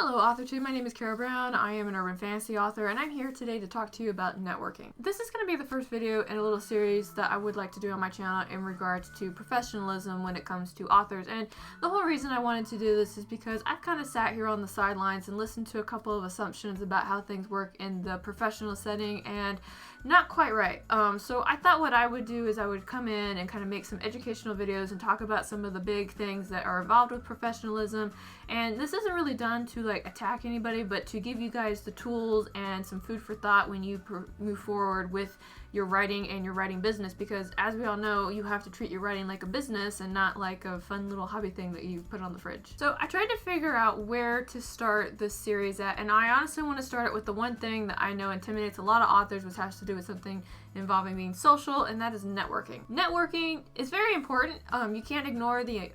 Hello AuthorTube, my name is Kara Brown. I am an urban fantasy author and I'm here today to talk to you about networking. This is going to be the first video in a little series that I would like to do on my channel in regards to professionalism when it comes to authors. And the whole reason I wanted to do this is because I've kind of sat here on the sidelines and listened to a couple of assumptions about how things work in the professional setting and not quite right. So I thought what I would do is I would come in and kind of make some educational videos and talk about some of the big things that are involved with professionalism. And this isn't really done to like attack anybody, but to give you guys the tools and some food for thought when you move forward with your writing and your writing business, because as we all know, you have to treat your writing like a business and not like a fun little hobby thing that you put on the fridge. So I tried to figure out where to start this series at, and I honestly want to start it with the one thing that I know intimidates a lot of authors, which has to do with something involving being social, and that is networking. Networking is very important. You can't ignore the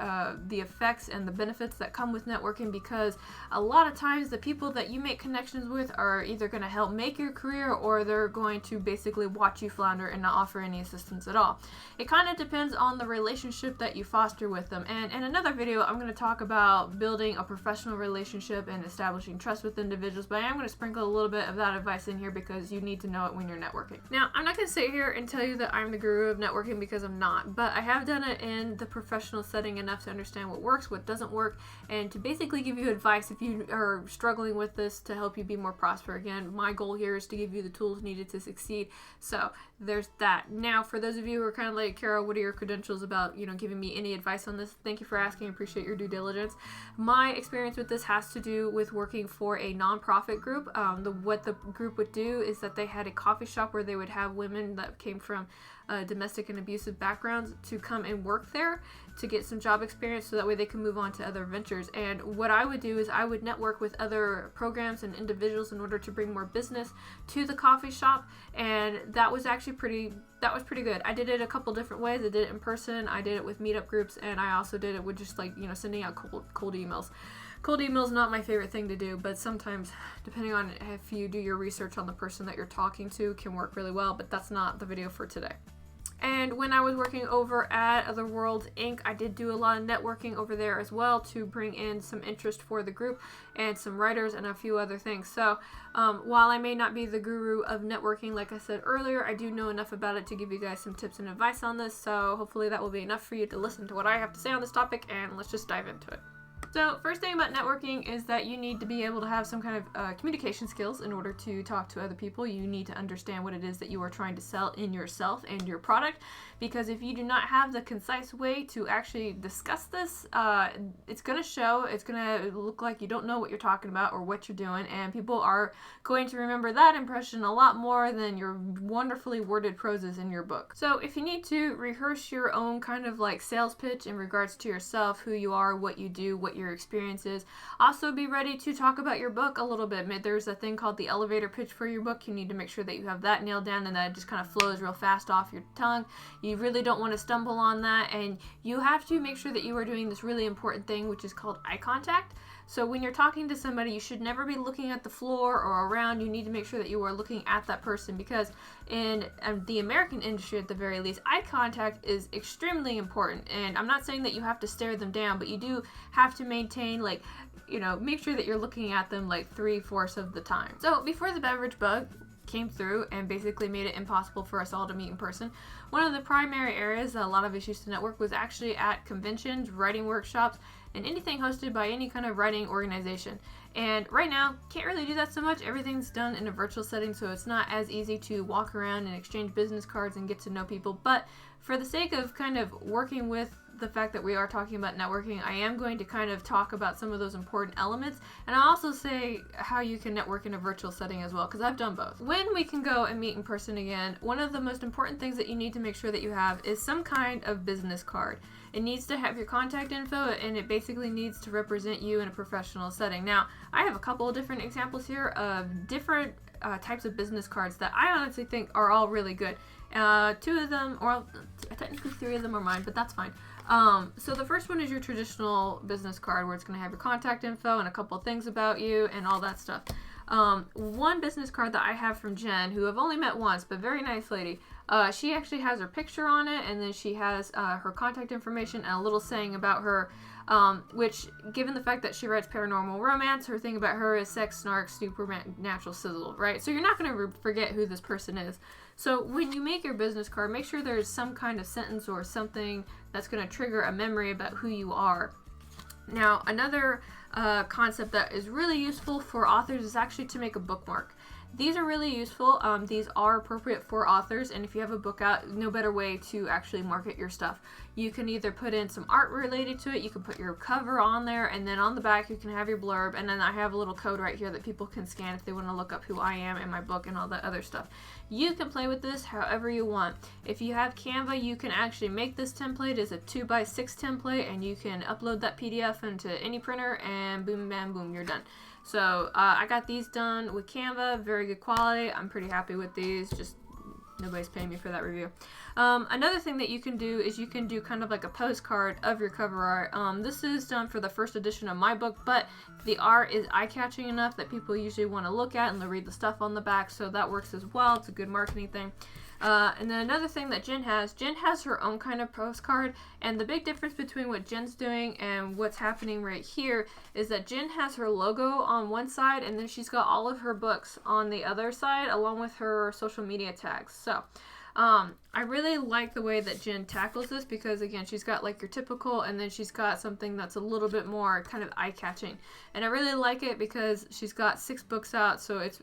effects and the benefits that come with networking, because a lot of times the people that you make connections with are either going to help make your career or they're going to basically watch you flounder and not offer any assistance at all. It kind of depends on the relationship that you foster with them. And in another video, I'm going to talk about building a professional relationship and establishing trust with individuals, but I am going to sprinkle a little bit of that advice in here because you need to know it when you're networking. Now, I'm not going to sit here and tell you that I'm the guru of networking, because I'm not, but I have done it in the professional setting enough to understand what works, what doesn't work, and to basically give you advice if you are struggling with this to help you be more prosperous. Again, my goal here is to give you the tools needed to succeed. So there's that. Now, for those of you who are kind of like, Kara, what are your credentials about, giving me any advice on this? Thank you for asking. I appreciate your due diligence. My experience with this has to do with working for a nonprofit group. What the group would do is that they had a coffee shop where they would have women that came from domestic and abusive backgrounds to come and work there to get some job experience, so that way they can move on to other ventures. And what I would do is I would network with other programs and individuals in order to bring more business to the coffee shop, and that was actually pretty good. I did it a couple different ways. I did it in person, I did it with meetup groups, and I also did it with just like sending out cold emails. Cold email is not my favorite thing to do, but sometimes, depending on if you do your research on the person that you're talking to, can work really well, but that's not the video for today. And when I was working over at Other Worlds Inc., I did do a lot of networking over there as well to bring in some interest for the group and some writers and a few other things. So while I may not be the guru of networking, like I said earlier, I do know enough about it to give you guys some tips and advice on this. So hopefully that will be enough for you to listen to what I have to say on this topic, and let's just dive into it. So first thing about networking is that you need to be able to have some kind of communication skills in order to talk to other people. You need to understand what it is that you are trying to sell in yourself and your product, because if you do not have the concise way to actually discuss this, it's going to show. It's going to look like you don't know what you're talking about or what you're doing, and people are going to remember that impression a lot more than your wonderfully worded proses in your book. So if you need to rehearse your own kind of like sales pitch in regards to yourself, who you are, what you do, what your experiences. Also be ready to talk about your book a little bit. There's a thing called the elevator pitch for your book. You need to make sure that you have that nailed down and that it just kind of flows real fast off your tongue. You really don't want to stumble on that, and you have to make sure that you are doing this really important thing, which is called eye contact. So when you're talking to somebody, you should never be looking at the floor or around. You need to make sure that you are looking at that person, because in the American industry at the very least, eye contact is extremely important. And I'm not saying that you have to stare them down, but you do have to maintain make sure that you're looking at them like 3/4 of the time. So before the beverage bug came through and basically made it impossible for us all to meet in person, one of the primary areas that a lot of us used to network was actually at conventions, writing workshops, and anything hosted by any kind of writing organization. And right now, can't really do that so much. Everything's done in a virtual setting, so it's not as easy to walk around and exchange business cards and get to know people. But for the sake of kind of working with the fact that we are talking about networking, I am going to kind of talk about some of those important elements, and I'll also say how you can network in a virtual setting as well, because I've done both. When we can go and meet in person again, one of the most important things that you need to make sure that you have is some kind of business card. It needs to have your contact info, and it basically needs to represent you in a professional setting. Now, I have a couple of different examples here of different types of business cards that I honestly think are all really good. Two of them, or technically 3 of them are mine, but that's fine. So the first one is your traditional business card, where it's going to have your contact info and a couple of things about you and all that stuff. One business card that I have from Jen, who I've only met once, but very nice lady. She actually has her picture on it, and then she has her contact information and a little saying about her which, given the fact that she writes paranormal romance, her thing about her is sex, snark, supernatural sizzle, right? So you're not going to forget who this person is. So when you make your business card, make sure there's some kind of sentence or something that's going to trigger a memory about who you are. Now, another concept that is really useful for authors is actually to make a bookmark. These are really useful. These are appropriate for authors, and if you have a book out, no better way to actually market your stuff. You can either put in some art related to it, you can put your cover on there, and then on the back you can have your blurb, and then I have a little code right here that people can scan if they want to look up who I am and my book and all that other stuff. You can play with this however you want. If you have Canva, you can actually make this template as a 2x6 template, and you can upload that PDF into any printer, and boom, bam, boom, you're done. So I got these done with Canva, very good quality. I'm pretty happy with these, just nobody's paying me for that review. Another thing that you can do is you can do kind of like a postcard of your cover art. This is done for the first edition of my book, but the art is eye-catching enough that people usually want to look at and they'll read the stuff on the back, so that works as well. It's a good marketing thing. And then another thing that Jen has her own kind of postcard, and the big difference between what Jen's doing and what's happening right here is that Jen has her logo on one side, and then she's got all of her books on the other side, along with her social media tags. So I really like the way that Jen tackles this, because again, she's got like your typical, and then she's got something that's a little bit more kind of eye-catching, and I really like it because she's got 6 books out, so it's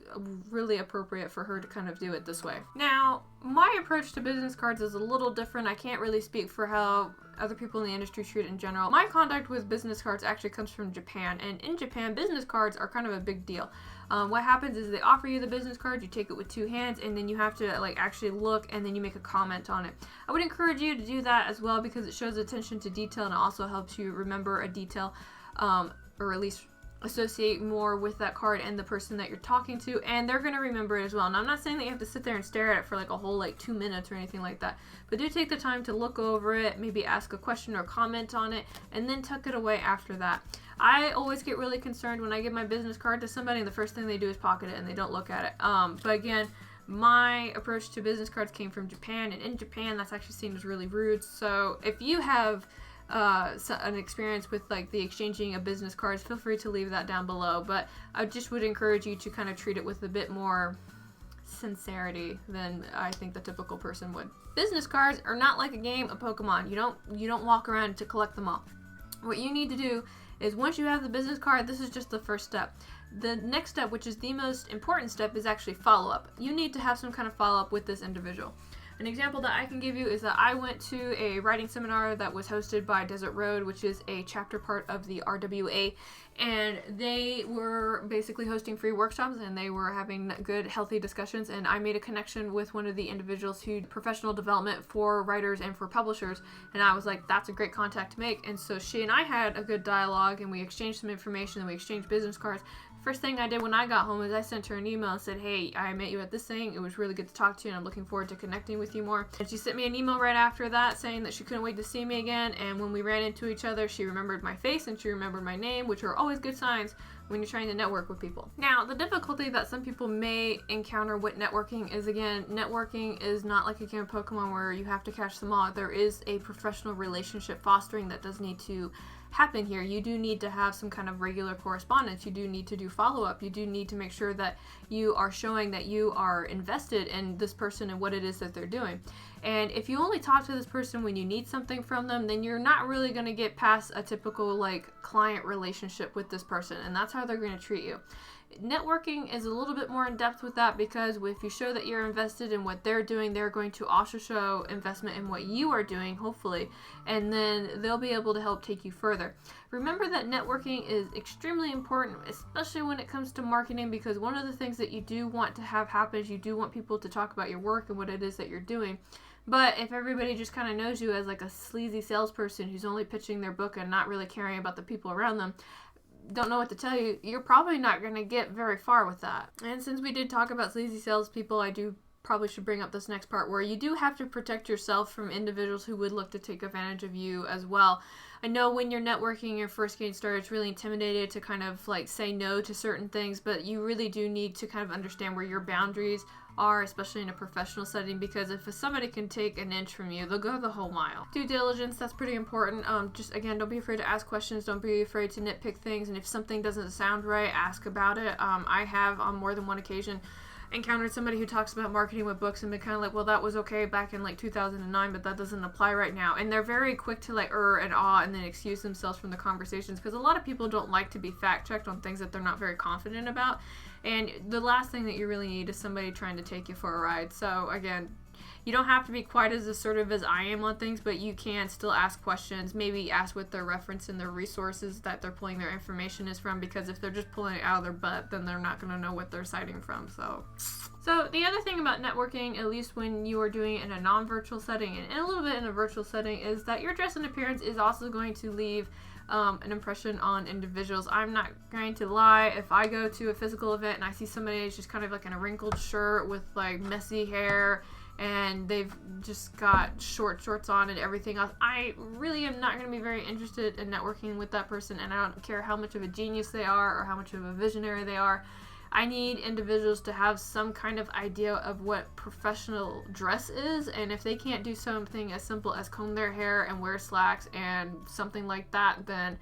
really appropriate for her to kind of do it this way. Now, my approach to business cards is a little different. I can't really speak for how other people in the industry treat it in general. My contact with business cards actually comes from Japan, and in Japan, business cards are kind of a big deal. What happens is they offer you the business card, you take it with 2 hands, and then you have to like actually look, and then you make a comment on it. I would encourage you to do that as well, because it shows attention to detail, and it also helps you remember a detail, or at least associate more with that card and the person that you're talking to, and they're going to remember it as well. Now, I'm not saying that you have to sit there and stare at it for like a whole like 2 minutes or anything like that, but do take the time to look over it, maybe ask a question or comment on it, and then tuck it away after that. I always get really concerned when I give my business card to somebody and the first thing they do is pocket it and they don't look at it. But again, my approach to business cards came from Japan, and in Japan that's actually seen as really rude. So if you have an experience with like the exchanging of business cards, feel free to leave that down below, but I just would encourage you to kind of treat it with a bit more sincerity than I think the typical person would. Business cards are not like a game of Pokemon. You don't walk around to collect them all. What you need to do is, once you have the business card, this is just the first step. The next step, which is the most important step, is actually follow-up. You need to have some kind of follow-up with this individual. An example that I can give you is that I went to a writing seminar that was hosted by Desert Road, which is a chapter part of the RWA, and they were basically hosting free workshops, and they were having good, healthy discussions, and I made a connection with one of the individuals who did professional development for writers and for publishers, and I was like, that's a great contact to make. And so she and I had a good dialogue, and we exchanged some information, and we exchanged business cards. First thing I did when I got home is I sent her an email and said, hey, I met you at this thing. It was really good to talk to you, and I'm looking forward to connecting with you more. And she sent me an email right after that saying that she couldn't wait to see me again, and when we ran into each other, she remembered my face and she remembered my name, which are always good signs when you're trying to network with people. Now, the difficulty that some people may encounter with networking is, again, networking is not like a game of Pokemon where you have to catch them all. There is a professional relationship fostering that does need to happen here. You do need to have some kind of regular correspondence. You do need to do follow-up. You do need to make sure that you are showing that you are invested in this person and what it is that they're doing. And if you only talk to this person when you need something from them, then you're not really going to get past a typical like client relationship with this person, and that's how they're going to treat you. Networking is a little bit more in depth with that, because if you show that you're invested in what they're doing, they're going to also show investment in what you are doing, hopefully, and then they'll be able to help take you further. Remember that networking is extremely important, especially when it comes to marketing, because one of the things that you do want to have happen is you do want people to talk about your work and what it is that you're doing. But if everybody just kind of knows you as like a sleazy salesperson who's only pitching their book and not really caring about the people around them, don't know what to tell you, you're probably not going to get very far with that. And since we did talk about sleazy salespeople, I do probably should bring up this next part where you do have to protect yourself from individuals who would look to take advantage of you as well. I know when you're networking, you're first getting started, it's really intimidated to kind of like say no to certain things, but you really do need to kind of understand where your boundaries are, especially in a professional setting, because if somebody can take an inch from you, they'll go the whole mile. Due diligence, that's pretty important. Just again, don't be afraid to ask questions, don't be afraid to nitpick things, and if something doesn't sound right, ask about it. I have on more than one occasion encountered somebody who talks about marketing with books and been kind of like, well, that was okay back in like 2009, but that doesn't apply right now. And they're very quick to like and awe and then excuse themselves from the conversations, because a lot of people don't like to be fact checked on things that they're not very confident about. And the last thing that you really need is somebody trying to take you for a ride. So again, you don't have to be quite as assertive as I am on things, but you can still ask questions. Maybe ask what their reference and their resources that they're pulling their information is from, because if they're just pulling it out of their butt, then they're not going to know what they're citing from. So the other thing about networking, at least when you are doing it in a non-virtual setting and a little bit in a virtual setting, is that your dress and appearance is also going to leave an impression on individuals. I'm not going to lie, if I go to a physical event and I see somebody who's just kind of like in a wrinkled shirt with like messy hair and they've just got shorts on and everything else, I really am not going to be very interested in networking with that person, and I don't care how much of a genius they are or how much of a visionary they are. I need individuals to have some kind of idea of what professional dress is, and if they can't do something as simple as comb their hair and wear slacks and something like that, then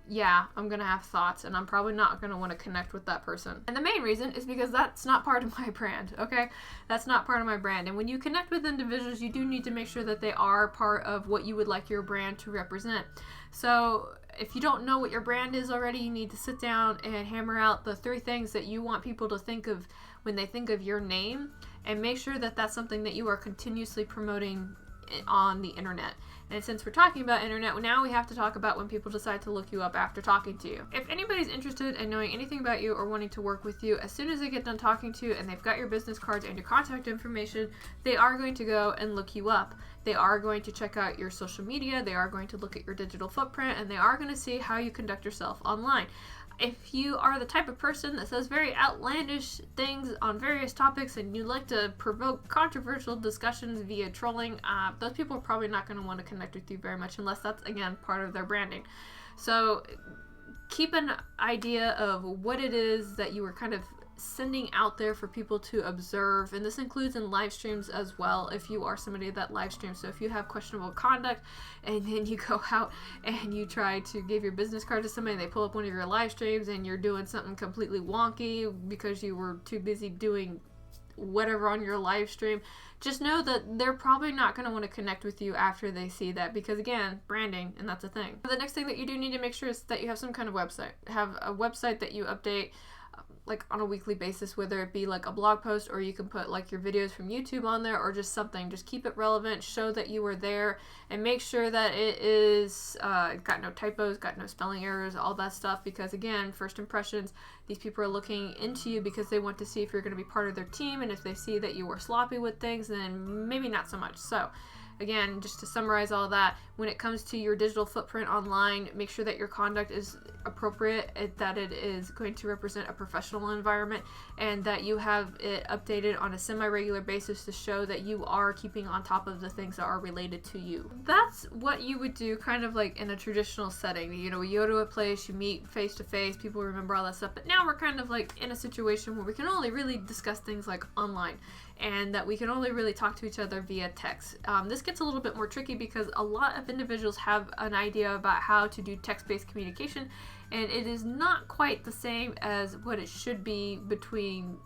yeah, I'm gonna have thoughts, and I'm probably not gonna want to connect with that person. And the main reason is because that's not part of my brand, okay? That's not part of my brand. And when you connect with individuals, you do need to make sure that they are part of what you would like your brand to represent. So if you don't know what your brand is already, you need to sit down and hammer out the 3 things that you want people to think of when they think of your name, and make sure that that's something that you are continuously promoting on the internet. And since we're talking about internet, now we have to talk about when people decide to look you up after talking to you. If anybody's interested in knowing anything about you or wanting to work with you, as soon as they get done talking to you and they've got your business cards and your contact information, they are going to go and look you up. They are going to check out your social media, they are going to look at your digital footprint, and they are going to see how you conduct yourself online. If you are the type of person that says very outlandish things on various topics and you like to provoke controversial discussions via trolling, those people are probably not going to want to connect with you very much, unless that's, again, part of their branding. So keep an idea of what it is that you are kind of sending out there for people to observe, and this includes in live streams as well, if you are somebody that live streams. So if you have questionable conduct and then you go out and you try to give your business card to somebody and they pull up one of your live streams and you're doing something completely wonky because you were too busy doing whatever on your live stream, just know that they're probably not going to want to connect with you after they see that, because again, branding, and that's a thing. The next thing that you do need to make sure is that you have some kind of website. Have a website that you update like on a weekly basis, whether it be like a blog post, or you can put like your videos from YouTube on there, or just something. Just keep it relevant, show that you were there, and make sure that it is got no typos, got no spelling errors, all that stuff, because again, first impressions, these people are looking into you because they want to see if you're going to be part of their team, and if they see that you were sloppy with things, then maybe not so much. So again, just to summarize all that, when it comes to your digital footprint online, make sure that your conduct is appropriate, that it is going to represent a professional environment, and that you have it updated on a semi-regular basis to show that you are keeping on top of the things that are related to you. That's what you would do kind of like in a traditional setting. You know, you go to a place, you meet face to face, people remember all that stuff, but now we're kind of like in a situation where we can only really discuss things like online, and that we can only really talk to each other via text. This gets a little bit more tricky because a lot of individuals have an idea about how to do text-based communication, and it is not quite the same as what it should be between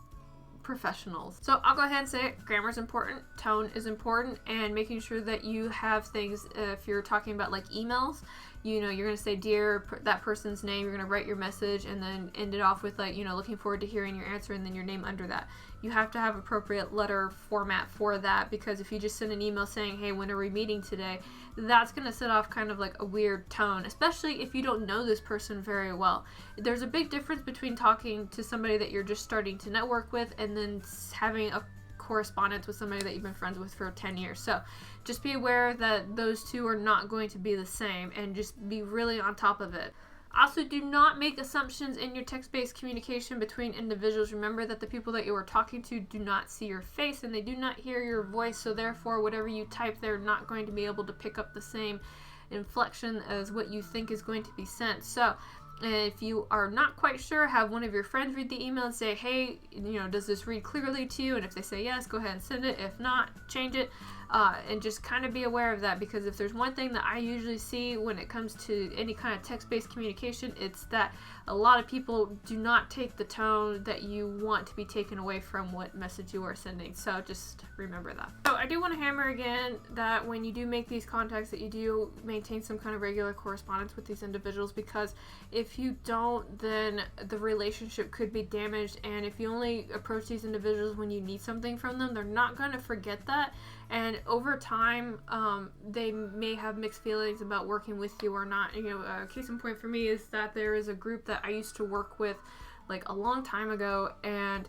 professionals. So I'll go ahead and say it. Grammar is important, tone is important, and making sure that you have things, if you're talking about like emails, you know, you're going to say dear that person's name, you're going to write your message and then end it off with like, you know, looking forward to hearing your answer, and then your name under that. You have to have appropriate letter format for that, because if you just send an email saying, hey, when are we meeting today, that's going to set off kind of like a weird tone, especially if you don't know this person very well. There's a big difference between talking to somebody that you're just starting to network with and then having a correspondence with somebody that you've been friends with for 10 years. So just be aware that those two are not going to be the same, and just be really on top of it. Also, do not make assumptions in your text-based communication between individuals. Remember that the people that you are talking to do not see your face and they do not hear your voice, so therefore whatever you type, they're not going to be able to pick up the same inflection as what you think is going to be sent. So And if you are not quite sure, have one of your friends read the email and say, hey, does this read clearly to you? And if they say yes, go ahead and send it. If not, change it. And just kind of be aware of that, because if there's one thing that I usually see when it comes to any kind of text-based communication, it's that a lot of people do not take the tone that you want to be taken away from what message you are sending. So just remember that. So I do want to hammer again that when you do make these contacts, that you do maintain some kind of regular correspondence with these individuals, because if you don't, then the relationship could be damaged. And if you only approach these individuals when you need something from them, they're not going to forget that. And over time, they may have mixed feelings about working with you or not. A case in point for me is that there is a group that I used to work with like a long time ago, and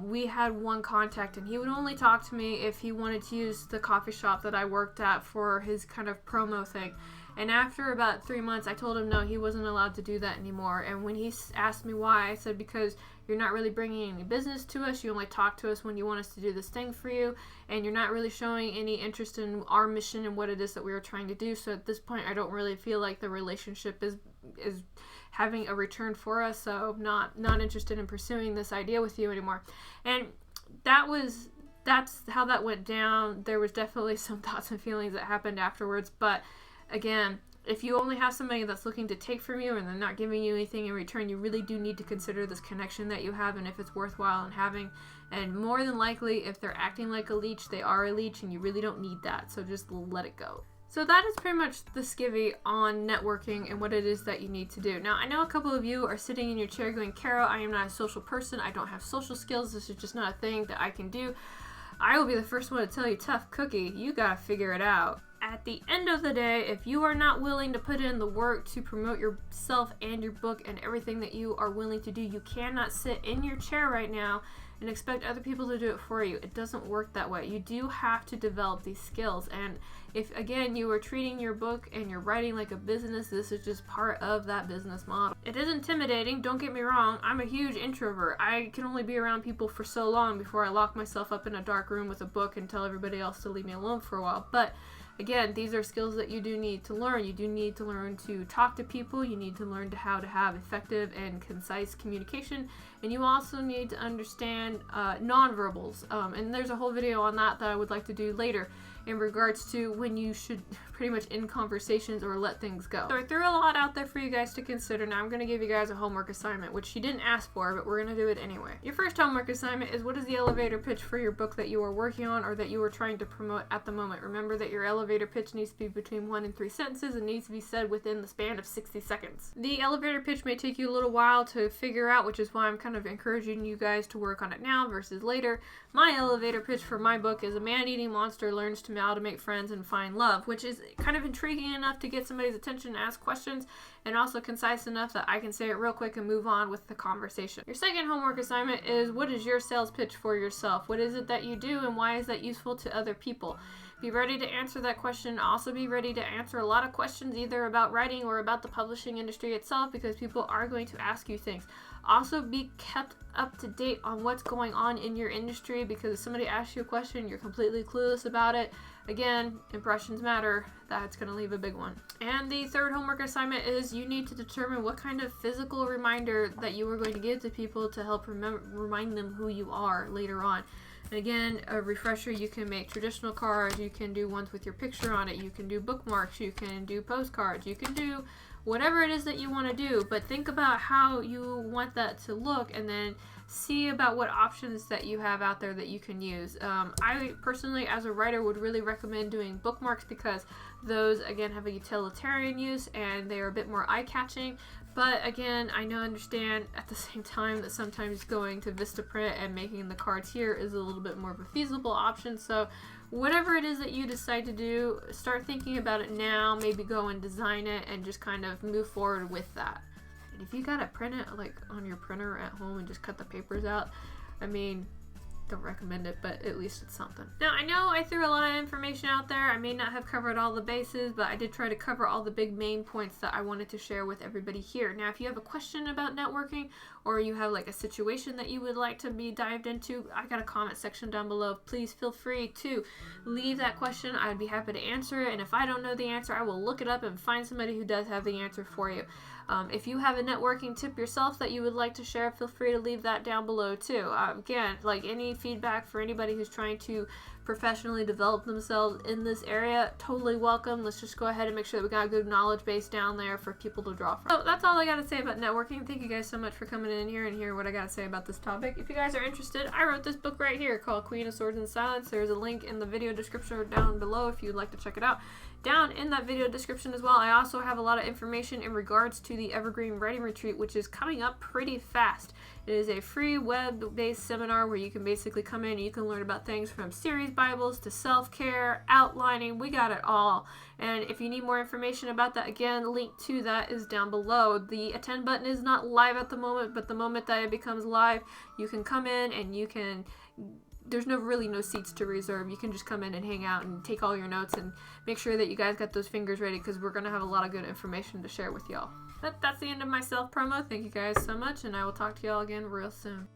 we had one contact, and he would only talk to me if he wanted to use the coffee shop that I worked at for his kind of promo thing. And after about 3 months, I told him no, he wasn't allowed to do that anymore. And when he asked me why, I said, because you're not really bringing any business to us. You only talk to us when you want us to do this thing for you, and you're not really showing any interest in our mission and what it is that we are trying to do. So at this point, I don't really feel like the relationship is having a return for us. So not interested in pursuing this idea with you anymore. And that's how that went down. There was definitely some thoughts and feelings that happened afterwards, but again, if you only have somebody that's looking to take from you and they're not giving you anything in return, you really do need to consider this connection that you have and if it's worthwhile in having. And more than likely, if they're acting like a leech, they are a leech, and you really don't need that. So just let it go. So that is pretty much the skivvy on networking and what it is that you need to do. Now, I know a couple of you are sitting in your chair going, Carol, I am not a social person. I don't have social skills. This is just not a thing that I can do. I will be the first one to tell you, tough cookie, you gotta figure it out. At the end of the day, if you are not willing to put in the work to promote yourself and your book and everything that you are willing to do, you cannot sit in your chair right now and expect other people to do it for you. It doesn't work that way. You do have to develop these skills. And if, again, you are treating your book and your writing like a business, this is just part of that business model. It is intimidating, don't get me wrong. I'm a huge introvert. I can only be around people for so long before I lock myself up in a dark room with a book and tell everybody else to leave me alone for a while. But again, these are skills that you do need to learn. You do need to learn to talk to people. You need to learn how to have effective and concise communication. And you also need to understand nonverbals. And there's a whole video on that I would like to do later in regards to when you should pretty much end conversations or let things go. So I threw a lot out there for you guys to consider. Now I'm going to give you guys a homework assignment, which you didn't ask for, but we're going to do it anyway. Your first homework assignment is, what is the elevator pitch for your book that you are working on or that you are trying to promote at the moment? Remember that your elevator pitch needs to be between 1 and 3 sentences and needs to be said within the span of 60 seconds. The elevator pitch may take you a little while to figure out, which is why I'm kind of encouraging you guys to work on it now versus later. My elevator pitch for my book is, a man-eating monster learns to make friends and find love, which is kind of intriguing enough to get somebody's attention and ask questions, and also concise enough that I can say it real quick and move on with the conversation. Your second homework assignment is, what is your sales pitch for yourself? What is it that you do, and why is that useful to other people? Be ready to answer that question. Also be ready to answer a lot of questions either about writing or about the publishing industry itself, because people are going to ask you things. Also be kept up to date on what's going on in your industry, because if somebody asks you a question, you're completely clueless about it. Again, impressions matter. That's going to leave a big one. And the third homework assignment is, you need to determine what kind of physical reminder that you are going to give to people to help remind them who you are later on. And again, a refresher, you can make traditional cards, you can do ones with your picture on it, you can do bookmarks, you can do postcards, you can do whatever it is that you want to do, but think about how you want that to look and then see about what options that you have out there that you can use. I personally, as a writer, would really recommend doing bookmarks, because those, again, have a utilitarian use and they are a bit more eye-catching. But again, I understand at the same time that sometimes going to Vistaprint and making the cards here is a little bit more of a feasible option. So whatever it is that you decide to do, start thinking about it now, maybe go and design it and just kind of move forward with that. And if you gotta print it like on your printer at home and just cut the papers out, I mean, don't recommend it, but at least it's something. Now, I know I threw a lot of information out there. I may not have covered all the bases, but I did try to cover all the big main points that I wanted to share with everybody here. Now, if you have a question about networking, or you have like a situation that you would like to be dived into, I got a comment section down below. Please feel free to leave that question. I'd be happy to answer it, and if I don't know the answer, I will look it up and find somebody who does have the answer for you. If you have a networking tip yourself that you would like to share, feel free to leave that down below too. Again, like any feedback for anybody who's trying to professionally develop themselves in this area, totally welcome. Let's just go ahead and make sure that we got a good knowledge base down there for people to draw from. So that's all I got to say about networking. Thank you guys so much for coming in here and hearing what I got to say about this topic. If you guys are interested, I wrote this book right here called Queen of Swords and Silence. There's a link in the video description down below if you'd like to check it out. Down in that video description as well, I also have a lot of information in regards to the Evergreen Writing Retreat, which is coming up pretty fast. It is a free web-based seminar where you can basically come in and you can learn about things from series Bibles to self-care, outlining. We got it all. And if you need more information about that, again, link to that is down below. The attend button is not live at the moment, but the moment that it becomes live, you can come in and you can... There's really no seats to reserve. You can just come in and hang out and take all your notes and make sure that you guys got those fingers ready, because we're going to have a lot of good information to share with y'all. That's the end of my self-promo. Thank you guys so much, and I will talk to y'all again real soon.